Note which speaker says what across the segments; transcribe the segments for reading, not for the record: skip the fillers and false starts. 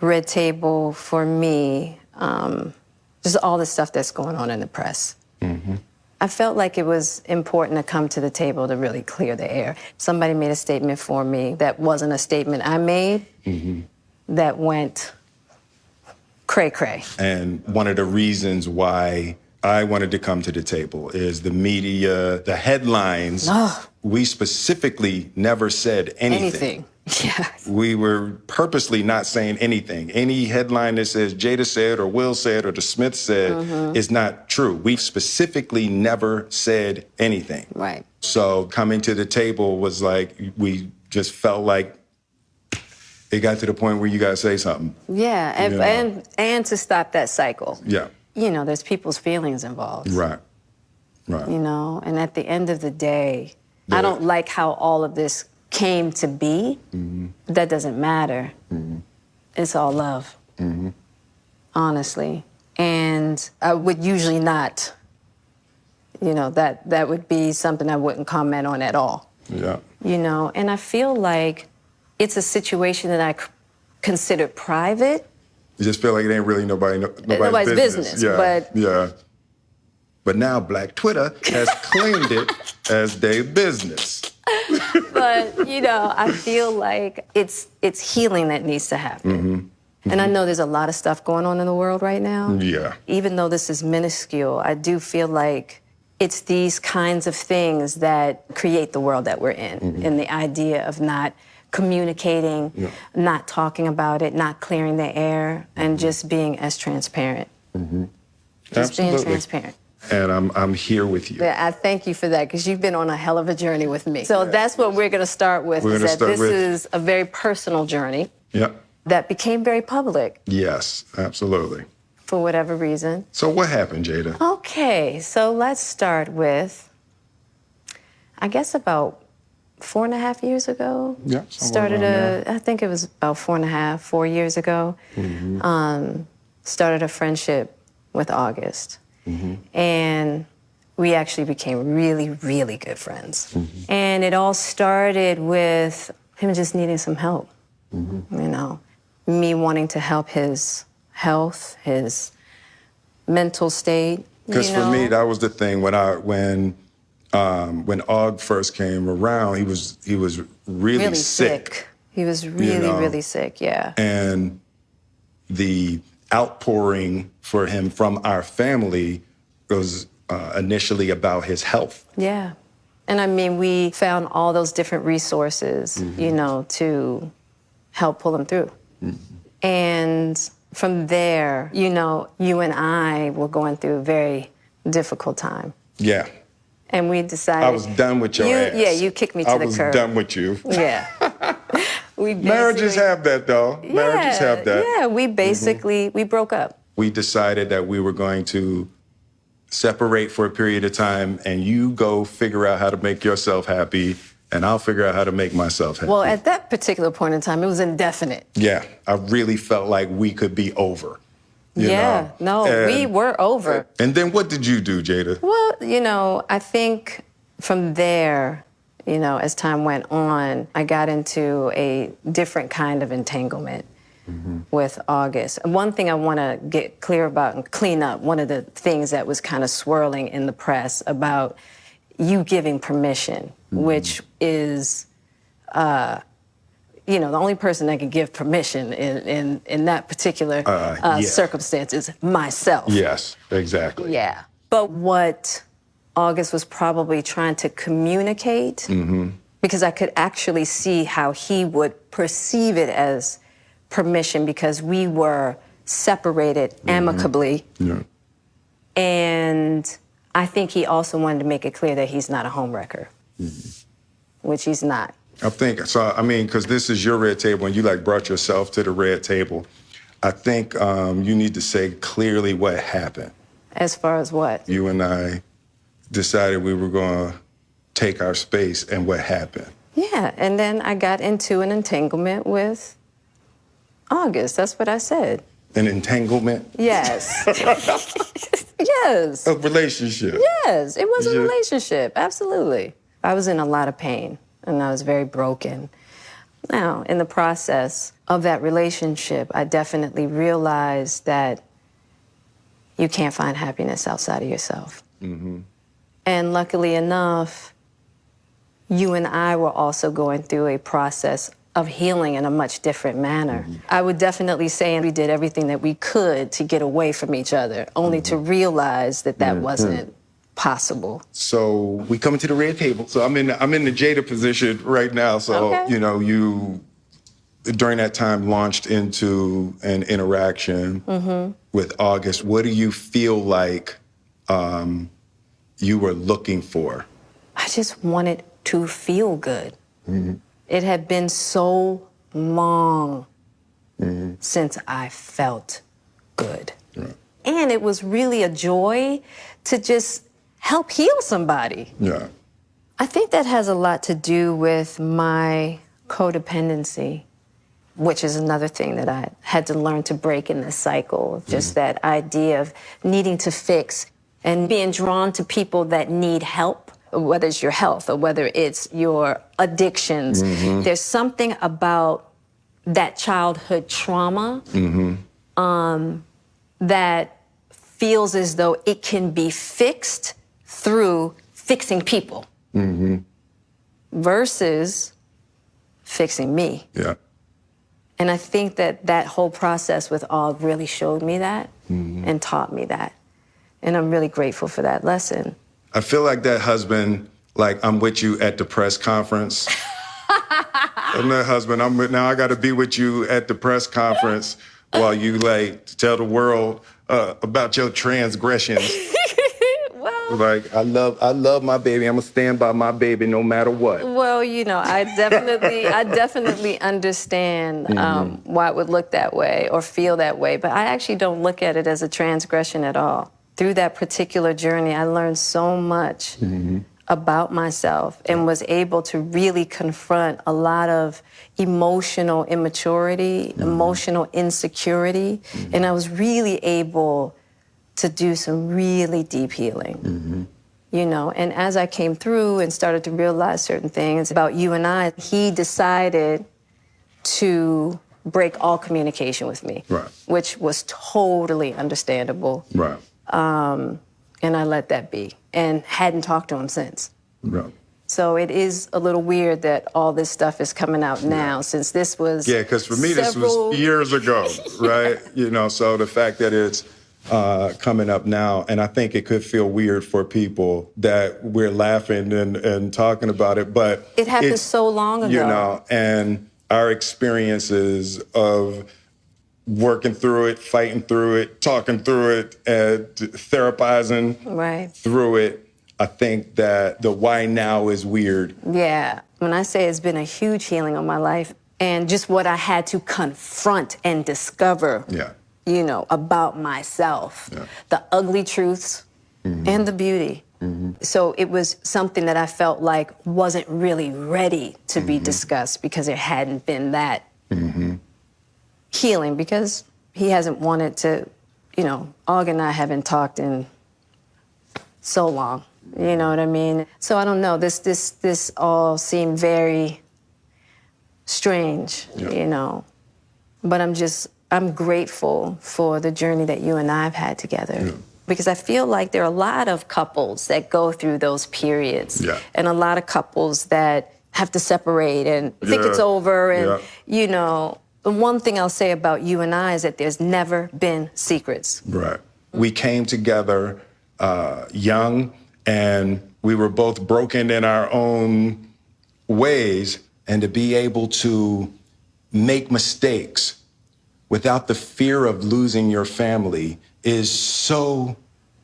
Speaker 1: Red Table for me, just all the stuff that's going on in the press. I felt like it was important to come to the table to really clear the air. Somebody made a statement for me that wasn't a statement I made that went cray-cray.
Speaker 2: And one of the reasons why I wanted to come to the table is the media, the headlines. We specifically never said anything.
Speaker 1: Yes.
Speaker 2: We were purposely not saying anything. Any headline that says Jada said or Will said or the Smith said is not true. We specifically never said anything.
Speaker 1: Right.
Speaker 2: So coming to the table was like, we just felt like it got to the point where you got to say something.
Speaker 1: Yeah, and to stop that cycle.
Speaker 2: Yeah.
Speaker 1: You know, there's people's feelings involved.
Speaker 2: Right. Right.
Speaker 1: You know, and at the end of the day, I don't like how all of this came to be. That doesn't matter. It's all love, honestly. And I would usually not, you know, that would be something I wouldn't comment on at all.
Speaker 2: Yeah.
Speaker 1: You know, and I feel like it's a situation that I consider private.
Speaker 2: You just feel like it ain't really nobody's
Speaker 1: business.
Speaker 2: Yeah.
Speaker 1: But
Speaker 2: yeah. But now Black Twitter has claimed it as their business.
Speaker 1: But, you know, I feel like it's healing that needs to happen. And I know there's a lot of stuff going on in the world right now.
Speaker 2: Yeah.
Speaker 1: Even though this is minuscule, I do feel like it's these kinds of things that create the world that we're in. And the idea of not communicating, not talking about it, not clearing the air, and just being as transparent. Just being transparent.
Speaker 2: And I'm here with you.
Speaker 1: Yeah, I thank you for that, because you've been on a hell of a journey with me. So that's what we're going to start with, this is a very personal journey that became very public.
Speaker 2: Yes, absolutely.
Speaker 1: For whatever reason.
Speaker 2: So what happened, Jada?
Speaker 1: Okay, so let's start with, I guess about 4.5 years ago.
Speaker 2: Yeah.
Speaker 1: I think it was about 4 years ago. Started a friendship with August. And we actually became really, really good friends. And it all started with him just needing some help. You know, me wanting to help his health, his mental state.
Speaker 2: Because for me, that was the thing when Og first came around, he was really sick.
Speaker 1: He was really, really sick, yeah.
Speaker 2: And the outpouring for him from our family was initially about his health.
Speaker 1: Yeah. And I mean, we found all those different resources, you know, to help pull him through. And from there, you know, you and I were going through a very difficult time.
Speaker 2: Yeah.
Speaker 1: And we decided...
Speaker 2: I was done with your ass.
Speaker 1: Yeah, you kicked me to the curb.
Speaker 2: I was done with you.
Speaker 1: Yeah.
Speaker 2: Marriages have that, though.
Speaker 1: Yeah,
Speaker 2: Marriages have that.
Speaker 1: Yeah, we basically, we broke up.
Speaker 2: We decided that we were going to separate for a period of time, and you go figure out how to make yourself happy, and I'll figure out how to make myself happy.
Speaker 1: Well, at that particular point in time, it was indefinite.
Speaker 2: Yeah, I really felt like we could be over. You know?
Speaker 1: We were over.
Speaker 2: And then what did you do, Jada?
Speaker 1: Well, you know, I think from there, you know, as time went on, I got into a different kind of entanglement with August. And one thing I want to get clear about and clean up, one of the things that was kind of swirling in the press about you giving permission, which is, you know, the only person that can give permission in that particular circumstance is myself.
Speaker 2: Yes, exactly.
Speaker 1: Yeah. But what August was probably trying to communicate, because I could actually see how he would perceive it as permission, because we were separated amicably.
Speaker 2: Yeah.
Speaker 1: And I think he also wanted to make it clear that he's not a homewrecker, which he's not.
Speaker 2: I think, so, I mean, because this is your red table and you like brought yourself to the red table. I think you need to say clearly what happened.
Speaker 1: As far as what?
Speaker 2: You and I decided we were going to take our space, and what happened?
Speaker 1: Yeah, and then I got into an entanglement with August. That's what I said.
Speaker 2: An entanglement?
Speaker 1: Yes. Yes.
Speaker 2: A relationship?
Speaker 1: Yes, it was a relationship, absolutely. I was in a lot of pain, and I was very broken. Now, in the process of that relationship, I definitely realized that you can't find happiness outside of yourself.
Speaker 2: Mm-hmm.
Speaker 1: And luckily enough, you and I were also going through a process of healing in a much different manner.
Speaker 2: Mm-hmm.
Speaker 1: I would definitely say we did everything that we could to get away from each other, only to realize that that wasn't possible.
Speaker 2: So we come to the red table. So I'm in the Jada position right now. So,
Speaker 1: Okay.
Speaker 2: you know, you during that time launched into an interaction with August. What do you feel like you were looking for?
Speaker 1: I just wanted to feel good. It had been so long since I felt good.
Speaker 2: Right.
Speaker 1: And it was really a joy to just help heal somebody.
Speaker 2: Yeah.
Speaker 1: I think that has a lot to do with my codependency, which is another thing that I had to learn to break in this cycle. Just that idea of needing to fix and being drawn to people that need help, whether it's your health or whether it's your addictions. There's something about that childhood trauma that feels as though it can be fixed through fixing people versus fixing me.
Speaker 2: Yeah.
Speaker 1: And I think that that whole process with Og really showed me that and taught me that. And I'm really grateful for that lesson.
Speaker 2: I feel like that husband, like I'm with you at the press conference. I'm that husband. Now I got to be with you at the press conference while you like tell the world about your transgressions.
Speaker 1: Well,
Speaker 2: Like I love my baby. I'm gonna stand by my baby no matter what.
Speaker 1: well, you know, I definitely understand why it would look that way or feel that way, but I actually don't look at it as a transgression at all. Through that particular journey, I learned so much about myself and was able to really confront a lot of emotional immaturity, emotional insecurity, and I was really able to do some really deep healing. You know, and as I came through and started to realize certain things about you and I, he decided to break all communication with me,
Speaker 2: Right.
Speaker 1: which was totally understandable.
Speaker 2: Right.
Speaker 1: And I let that be and hadn't talked to him since.
Speaker 2: Right.
Speaker 1: So it is a little weird that all this stuff is coming out now, since this was
Speaker 2: Yeah, because for me this
Speaker 1: several-
Speaker 2: was years ago, right? You know, so the fact that it's coming up now, and I think it could feel weird for people that we're laughing and talking about it, but
Speaker 1: It happened
Speaker 2: it's,
Speaker 1: so long ago.
Speaker 2: you know, and our experiences of working through it, fighting through it, talking through it, and therapizing
Speaker 1: Right.
Speaker 2: through it. I think that the why now is weird.
Speaker 1: Yeah. When I say it's been a huge healing on my life and just what I had to confront and discover,
Speaker 2: Yeah.
Speaker 1: you know, about myself,
Speaker 2: Yeah.
Speaker 1: the ugly truths and the beauty. So it was something that I felt like wasn't really ready to be discussed because it hadn't been that healing, because he hasn't wanted to, you know, Og and I haven't talked in so long. You know what I mean? So I don't know. This all seemed very strange,
Speaker 2: Yeah.
Speaker 1: you know. But I'm grateful for the journey that you and I have had together.
Speaker 2: Yeah.
Speaker 1: Because I feel like there are a lot of couples that go through those periods.
Speaker 2: Yeah.
Speaker 1: And a lot of couples that have to separate and think
Speaker 2: Yeah.
Speaker 1: it's over. And,
Speaker 2: Yeah.
Speaker 1: you know, the one thing I'll say about you and I is that there's never been secrets.
Speaker 2: Right. We came together young, and we were both broken in our own ways, and to be able to make mistakes without the fear of losing your family is so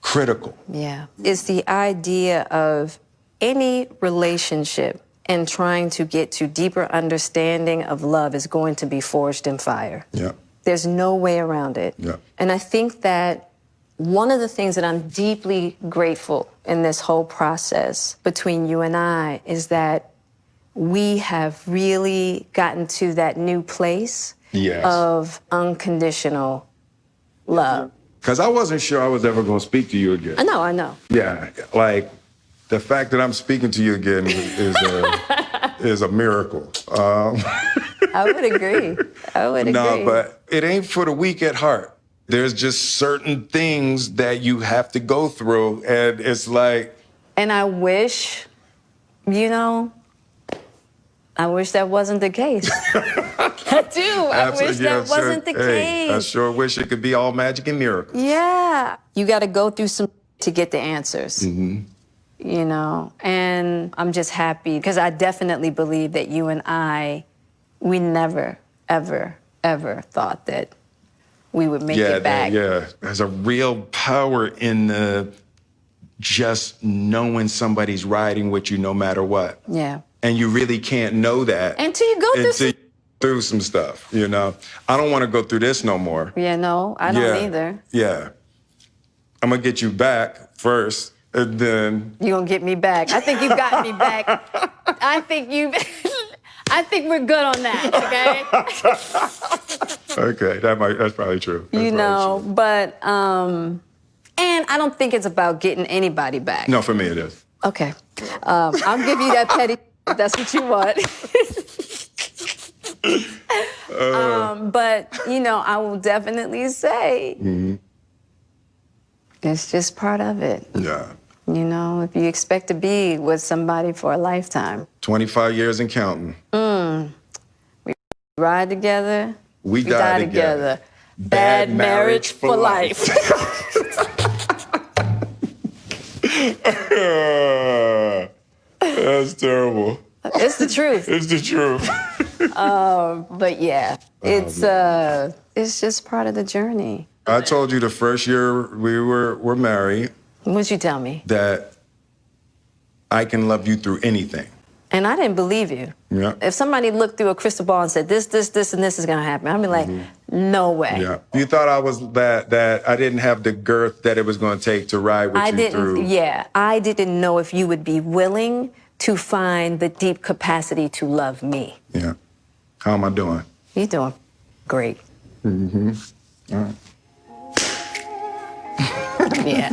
Speaker 2: critical.
Speaker 1: Yeah. It's the idea of any relationship and trying to get to deeper understanding of love is going to be forged in fire.
Speaker 2: Yeah.
Speaker 1: There's no way around it.
Speaker 2: Yeah.
Speaker 1: And I think that one of the things that I'm deeply grateful in this whole process between you and I is that we have really gotten to that new place
Speaker 2: Yes.
Speaker 1: of unconditional love.
Speaker 2: Because I wasn't sure I was ever going to speak to you again.
Speaker 1: I know.
Speaker 2: Yeah, like the fact that I'm speaking to you again is a miracle.
Speaker 1: I would agree. I would agree.
Speaker 2: No, but it ain't for the weak at heart. There's just certain things that you have to go through, and it's like...
Speaker 1: And I wish, I wish that wasn't the case. I do. I wish that wasn't the case.
Speaker 2: I sure wish it could be all magic and miracles.
Speaker 1: Yeah. You got to go through some to get the answers. And I'm just happy because I definitely believe that you and we never, ever, ever thought that we would make it back.
Speaker 2: Yeah, there's a real power in just knowing somebody's riding with you no matter what.
Speaker 1: Yeah.
Speaker 2: And you really can't know that
Speaker 1: until you go
Speaker 2: through some stuff, I don't want to go through this no more.
Speaker 1: Yeah, no, I don't either.
Speaker 2: Yeah. I'm going to get you back first, and then...
Speaker 1: You're going to get me back. I think you got me back. I think we're good on that, okay?
Speaker 2: Okay, that's probably true.
Speaker 1: But, and I don't think it's about getting anybody back.
Speaker 2: No, for me it is.
Speaker 1: Okay. I'll give you that petty if that's what you want. But, I will definitely say it's just part of it.
Speaker 2: Yeah.
Speaker 1: If you expect to be with somebody for a lifetime.
Speaker 2: 25 years and counting.
Speaker 1: We ride together.
Speaker 2: We die together.
Speaker 1: Bad marriage for life.
Speaker 2: That's terrible.
Speaker 1: It's the truth.
Speaker 2: It's the truth.
Speaker 1: But yeah, it's just part of the journey.
Speaker 2: I told you the first year we were married.
Speaker 1: What'd you tell me?
Speaker 2: That I can love you through anything.
Speaker 1: And I didn't believe you.
Speaker 2: Yeah.
Speaker 1: If somebody looked through a crystal ball and said, this, and this is gonna happen, I'd be like, no way.
Speaker 2: Yeah. You thought I was that I didn't have the girth that it was gonna take to ride with you through.
Speaker 1: Yeah. I didn't know if you would be willing to find the deep capacity to love me.
Speaker 2: Yeah. How am I doing?
Speaker 1: You're doing great.
Speaker 2: All right.
Speaker 1: Yeah.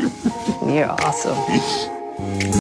Speaker 1: You're awesome.